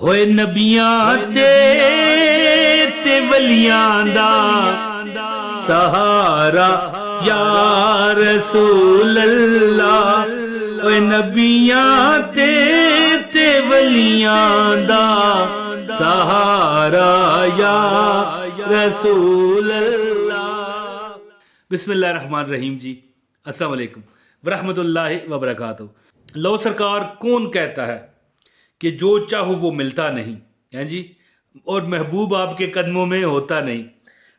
ہوئے نبیاں تے ولیاں دا سہارا یا رسول اللہ، ہوئے نبیاں تے ولیاں دا سہارا یا رسول اللہ۔ بسم اللہ الرحمن الرحیم جی، السلام علیکم ورحمۃ اللہ وبرکاتہ۔ لو سرکار کون کہتا ہے کہ جو چاہو وہ ملتا نہیں ہے جی، اور محبوب آپ کے قدموں میں ہوتا نہیں۔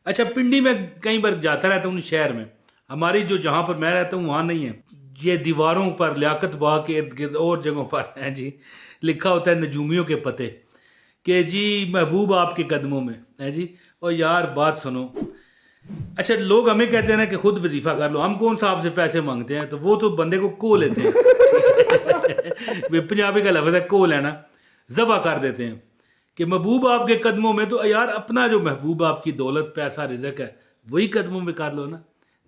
اچھا، پنڈی میں کئی بار جاتا رہتا ہوں، شہر میں ہماری جو جہاں پر میں رہتا ہوں وہاں نہیں ہے، یہ دیواروں پر لیاقت باغ کے ارد گرد اور جگہوں پر ہے جی لکھا ہوتا ہے نجومیوں کے پتے کہ جی محبوب آپ کے قدموں میں ہے جی۔ اور یار بات سنو، اچھا لوگ ہمیں کہتے ہیں نا کہ خود وظیفہ کر لو، ہم کون سا آپ سے پیسے مانگتے ہیں؟ تو وہ تو بندے کو لیتے ہیں پنجابی کا لفظ ہے کو لینا، ذبح کر دیتے ہیں کہ محبوب آپ کے قدموں میں۔ تو یار اپنا جو محبوب آپ کی دولت پیسہ رزق ہے وہی قدموں میں کر لو نا۔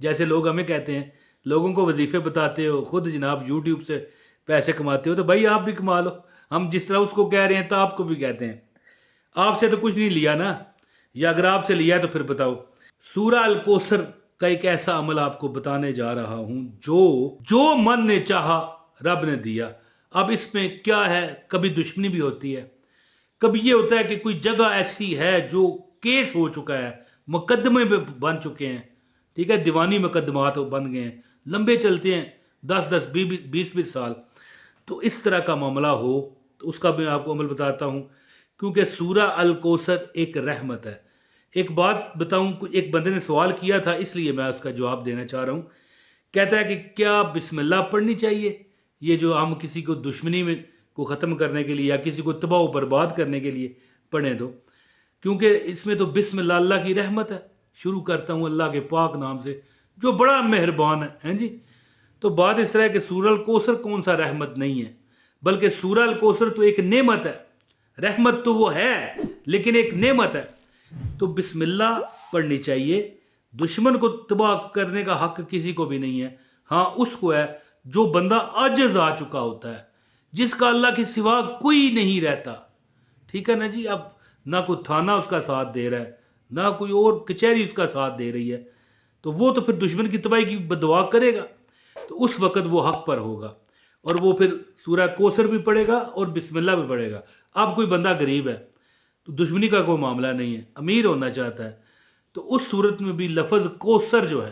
جیسے لوگ ہمیں کہتے ہیں، لوگوں کو وظیفے بتاتے ہو، خود جناب یوٹیوب سے پیسے کماتے ہو، تو بھائی آپ بھی کما لو۔ ہم جس طرح اس کو کہہ رہے ہیں تو آپ کو بھی کہتے ہیں۔ آپ سے تو کچھ نہیں لیا نا، یا اگر آپ سے لیا تو پھر بتاؤ۔ سورہ الکوثر کا ایک ایسا عمل آپ کو بتانے جا رہا ہوں جو من نے چاہا رب نے دیا۔ اب اس میں کیا ہے، کبھی دشمنی بھی ہوتی ہے، کبھی یہ ہوتا ہے کہ کوئی جگہ ایسی ہے جو کیس ہو چکا ہے، مقدمے میں بن چکے ہیں، ٹھیک ہے، دیوانی مقدمات بن گئے ہیں، لمبے چلتے ہیں 10 20 سال۔ تو اس طرح کا معاملہ ہو تو اس کا میں آپ کو عمل بتاتا ہوں، کیونکہ سورہ الکوثر ایک رحمت ہے۔ ایک بات بتاؤں، ایک بندے نے سوال کیا تھا، اس لیے میں اس کا جواب دینا چاہ رہا ہوں۔ کہتا ہے کہ کیا بسم اللہ پڑھنی چاہیے، یہ جو ہم کسی کو دشمنی میں کو ختم کرنے کے لیے یا کسی کو تباہ و برباد کرنے کے لیے پڑھیں تو، کیونکہ اس میں تو بسم اللہ اللہ کی رحمت ہے۔ شروع کرتا ہوں اللہ کے پاک نام سے جو بڑا مہربان ہے جی۔ تو بات اس طرح ہے کہ سورہ الکوثر کون سا رحمت نہیں ہے، بلکہ سورہ الکوثر تو ایک نعمت ہے۔ رحمت تو وہ ہے لیکن ایک نعمت ہے، تو بسم اللہ پڑھنی چاہیے۔ دشمن کو تباہ کرنے کا حق کسی کو بھی نہیں ہے، ہاں اس کو ہے جو بندہ عاجز آ چکا ہوتا ہے، جس کا اللہ کے سوا کوئی نہیں رہتا، ٹھیک ہے نا جی۔ اب نہ کوئی تھانہ اس کا ساتھ دے رہا ہے، نہ کوئی اور کچہری اس کا ساتھ دے رہی ہے، تو وہ تو پھر دشمن کی تباہی کی بدعا کرے گا، تو اس وقت وہ حق پر ہوگا، اور وہ پھر سورہ کوثر بھی پڑھے گا اور بسم اللہ بھی پڑھے گا۔ اب کوئی بندہ غریب ہے تو دشمنی کا کوئی معاملہ نہیں ہے، امیر ہونا چاہتا ہے تو اس صورت میں بھی لفظ کوثر جو ہے،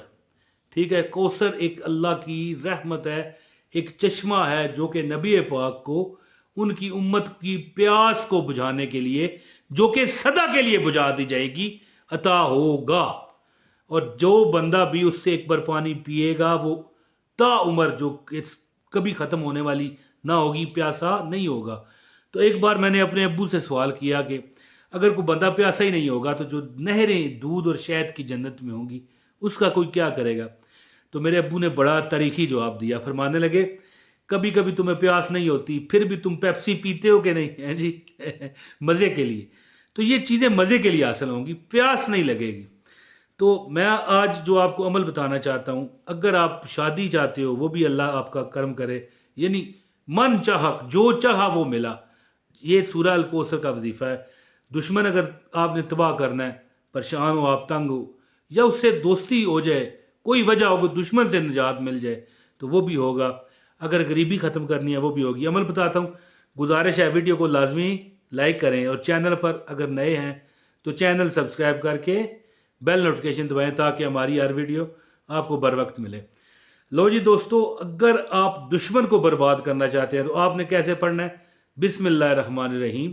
ٹھیک ہے، کوثر ایک اللہ کی رحمت ہے، ایک چشمہ ہے جو کہ نبی پاک کو ان کی امت کی پیاس کو بجھانے کے لیے، جو کہ سدا کے لیے بجھا دی جائے گی، عطا ہوگا۔ اور جو بندہ بھی اس سے ایک بار پانی پیے گا وہ تا عمر جو کبھی ختم ہونے والی نہ ہوگی، پیاسا نہیں ہوگا۔ تو ایک بار میں نے اپنے ابو سے سوال کیا کہ اگر کوئی بندہ پیاسا ہی نہیں ہوگا تو جو نہریں دودھ اور شہد کی جنت میں ہوں گی اس کا کوئی کیا کرے گا؟ تو میرے ابو نے بڑا تاریخی جواب دیا، فرمانے لگے کبھی کبھی تمہیں پیاس نہیں ہوتی پھر بھی تم پیپسی پیتے ہو کہ نہیں ہے جی مزے کے لیے، تو یہ چیزیں مزے کے لیے حاصل ہوں گی، پیاس نہیں لگے گی۔ تو میں آج جو آپ کو عمل بتانا چاہتا ہوں، اگر آپ شادی چاہتے ہو وہ بھی اللہ آپ کا کرم کرے، یعنی من چاہا جو چاہا وہ ملا، یہ سورہ الکوثر کا وظیفہ ہے۔ دشمن اگر آپ نے تباہ کرنا ہے، پریشان ہو، آپ تنگ ہو، یا اس سے دوستی ہو جائے، کوئی وجہ ہو دشمن سے نجات مل جائے تو وہ بھی ہوگا۔ اگر غریبی ختم کرنی ہے وہ بھی ہوگی۔ عمل بتاتا ہوں، گزارش ہے ویڈیو کو لازمی لائک کریں، اور چینل پر اگر نئے ہیں تو چینل سبسکرائب کر کے بیل نوٹیفیکیشن دبائیں تاکہ ہماری ہر ویڈیو آپ کو بر وقت ملے۔ لو جی دوستو، اگر آپ دشمن کو برباد کرنا چاہتے ہیں تو آپ نے کیسے پڑھنا ہے؟ بسم اللہ الرحمن الرحیم،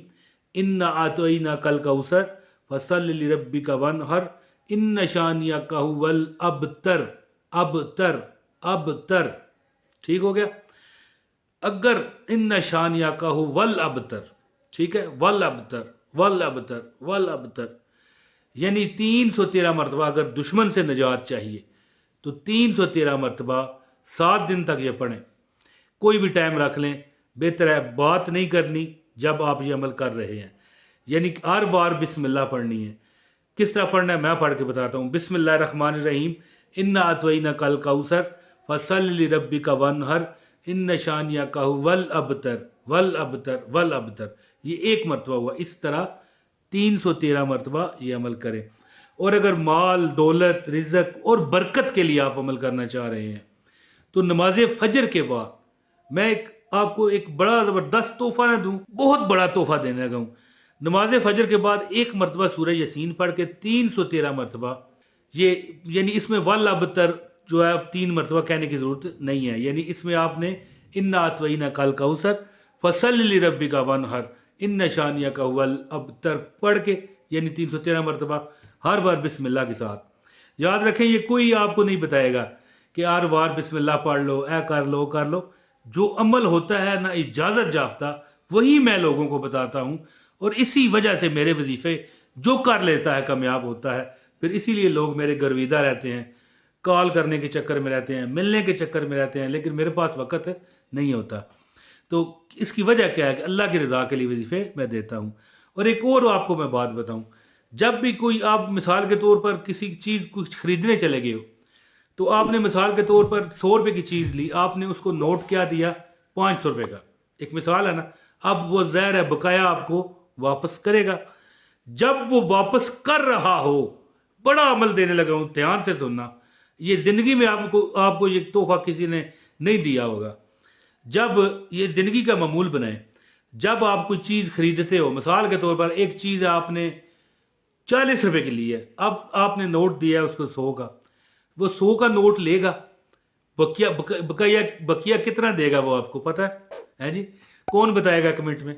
انا اعطیناک الکوثر فصلی لربک وانحر ان شانئک ھو الابتر۔ ابتر ٹھیک ہو گیا؟ اگر ان شانئک ھو الابتر، ٹھیک ہے، والابتر یعنی 313 مرتبہ اگر دشمن سے نجات چاہیے تو 313 مرتبہ 7 دن تک یہ پڑھیں۔ کوئی بھی ٹائم رکھ لیں، بہتر ہے بات نہیں کرنی جب آپ یہ عمل کر رہے ہیں، یعنی ہر بار بسم اللہ پڑھنی ہے۔ کس طرح پڑھنا ہے میں پڑھ کے بتاتا ہوں۔ بسم اللہ الرحمن الرحیم، انا اعطیناک الکوثر فصلی لربک وانحر ان شانئک ھو الابتر۔ یہ ایک مرتبہ ہوا. اس طرح 313 مرتبہ یہ عمل کریں. اور اگر مال، دولت، رزق اور برکت کے لیے آپ عمل کرنا چاہ رہے ہیں تو نماز فجر کے بعد میں آپ کو ایک بڑا زبردست تحفہ نہ دوں، بہت بڑا تحفہ دینے لگا ہوں. نماز فجر کے بعد ایک مرتبہ سورہ یاسین پڑھ کے 313 مرتبہ، یہ یعنی اس میں والابتر جو ہے 3 مرتبہ کہنے کی ضرورت نہیں ہے. یعنی اس میں آپ نے انا اعطیناک الکوثر فصلی لربک وانحر ان شانئک هو الابتر پڑھ کے یعنی 313 مرتبہ ہر بار بسم اللہ کے ساتھ. یاد رکھیں یہ کوئی آپ کو نہیں بتائے گا کہ ہر بار بسم اللہ پڑھ لو، اے کر لو کر لو. جو عمل ہوتا ہے نا اجازت یافتہ وہی میں لوگوں کو بتاتا ہوں، اور اسی وجہ سے میرے وظیفے جو کر لیتا ہے کامیاب ہوتا ہے. پھر اسی لیے لوگ میرے گرویدہ رہتے ہیں، کال کرنے کے چکر میں رہتے ہیں، ملنے کے چکر میں رہتے ہیں، لیکن میرے پاس وقت نہیں ہوتا. تو اس کی وجہ کیا ہے کہ اللہ کی رضا کے لیے وظیفے میں دیتا ہوں. اور ایک اور آپ کو میں بات بتاؤں، جب بھی کوئی آپ مثال کے طور پر کسی چیز کچھ خریدنے چلے گئے ہو تو آپ نے مثال کے طور پر 100 روپے کی چیز لی، آپ نے اس کو نوٹ کیا دیا 500 روپے کا، ایک مثال ہے نا. اب وہ ظاہر ہے بقایا آپ کو واپس کرے گا. جب وہ واپس کر رہا ہو، بڑا عمل دینے لگا ہوں، دھیان سے سننا، یہ زندگی میں آپ کو یہ تحفہ کسی نے نہیں دیا ہوگا. جب یہ زندگی کا معمول بنائیں، جب آپ کوئی چیز خریدتے ہو، مثال کے طور پر ایک چیز آپ نے 40 روپے کی لی ہے، اب آپ نے نوٹ دیا ہے اس کو 100 کا، وہ 100 کا نوٹ لے گا، بقیہ کتنا دے گا وہ آپ کو پتہ ہے جی؟ کون بتائے گا کمنٹ میں؟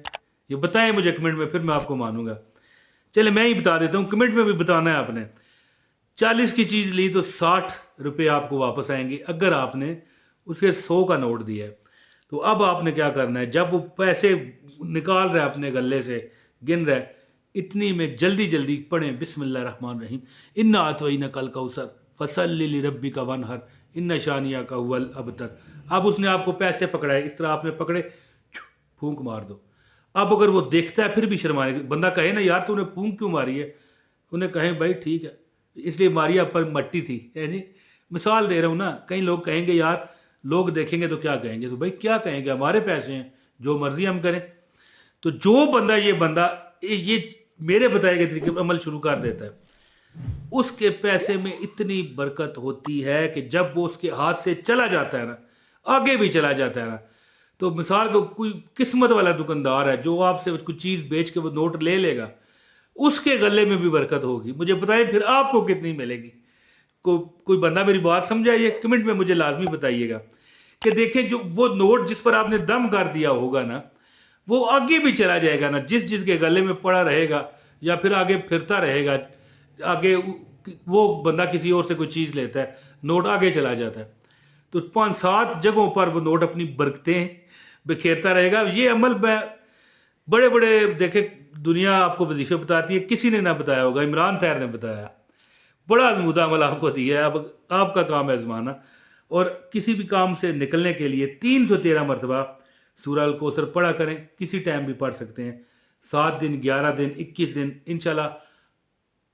یہ بتائیں مجھے کمنٹ میں، پھر میں آپ کو مانوں گا. چلے میں ہی بتا دیتا ہوں، کمنٹ میں بھی بتانا ہے آپ نے. 40 کی چیز لی تو 60 روپے آپ کو واپس آئیں گے اگر آپ نے اسے 100 کا نوٹ دیا ہے. تو اب آپ نے کیا کرنا ہے، جب وہ پیسے نکال رہا ہے اپنے گلے سے، گن رہا ہے، اتنی میں جلدی پڑھیں بسم اللہ الرحمن الرحیم انا اعطیناک الکوثر فصلی لربک وانحر ان شانئک هو الابتر. اب اس نے آپ کو پیسے پکڑائے، اس طرح آپ نے پکڑے، پھونک مار دو. اب اگر وہ دیکھتا ہے پھر بھی شرمانے، بندہ کہے نا یار تو نے پھونک کیوں ماری ہے، انہیں کہیں بھائی ٹھیک ہے اس لیے ماری آپ پر مٹی تھی. جی مثال دے رہا ہوں نا. کئی لوگ کہیں گے یار لوگ دیکھیں گے تو کیا کہیں گے، تو بھائی کیا کہیں گے، ہمارے پیسے ہیں، جو مرضی ہم کریں. تو جو بندہ یہ میرے بتائے گئے طریقے پر عمل شروع کر دیتا ہے، اس کے پیسے میں اتنی برکت ہوتی ہے کہ جب وہ اس کے ہاتھ سے چلا جاتا ہے نا، آگے بھی چلا جاتا ہے نا، تو مثال کو کوئی قسمت والا دکاندار ہے جو آپ سے کوئی چیز بیچ کے وہ نوٹ لے لے گا، اس کے گلے میں بھی برکت ہوگی. مجھے بتائیں پھر آپ کو کتنی ملے گی. کوئی بندہ میری بات سمجھا، یہ کمنٹ میں مجھے لازمی بتائیے گا کہ دیکھیں جو وہ نوٹ جس پر آپ نے دم کر دیا ہوگا نا، وہ آگے بھی چلا جائے گا نا. جس کے گلے میں پڑا رہے گا یا پھر آگے پھرتا رہے گا، آگے وہ بندہ کسی اور سے کوئی چیز لیتا ہے، نوٹ آگے چلا جاتا ہے. تو 5-7 جگہوں پر وہ نوٹ اپنی برکتیں بکھیرتا رہے گا. یہ عمل میں بڑے دیکھیں دنیا آپ کو وظیفے بتاتی ہے، کسی نے نہ بتایا ہوگا، عمران طاہر نے بتایا. بڑا آزمودہ عمل آپ کو دیا ہے، اب آپ کا کام ہے آزمانا. اور کسی بھی کام سے نکلنے کے لیے 313 مرتبہ سورہ الکوثر پڑھا کریں. کسی ٹائم بھی پڑھ سکتے ہیں، 7 دن، 11 دن، 21 دن، انشاءاللہ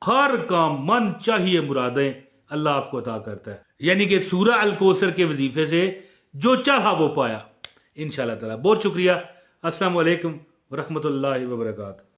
ہر کام من چاہیے مرادیں اللہ آپ کو عطا کرتا ہے. یعنی کہ سورہ الکوثر کے وظیفے سے جو چاہا وہ پایا انشاءاللہ تعالی. بہت شکریہ. السلام علیکم ورحمۃ اللہ وبرکاتہ.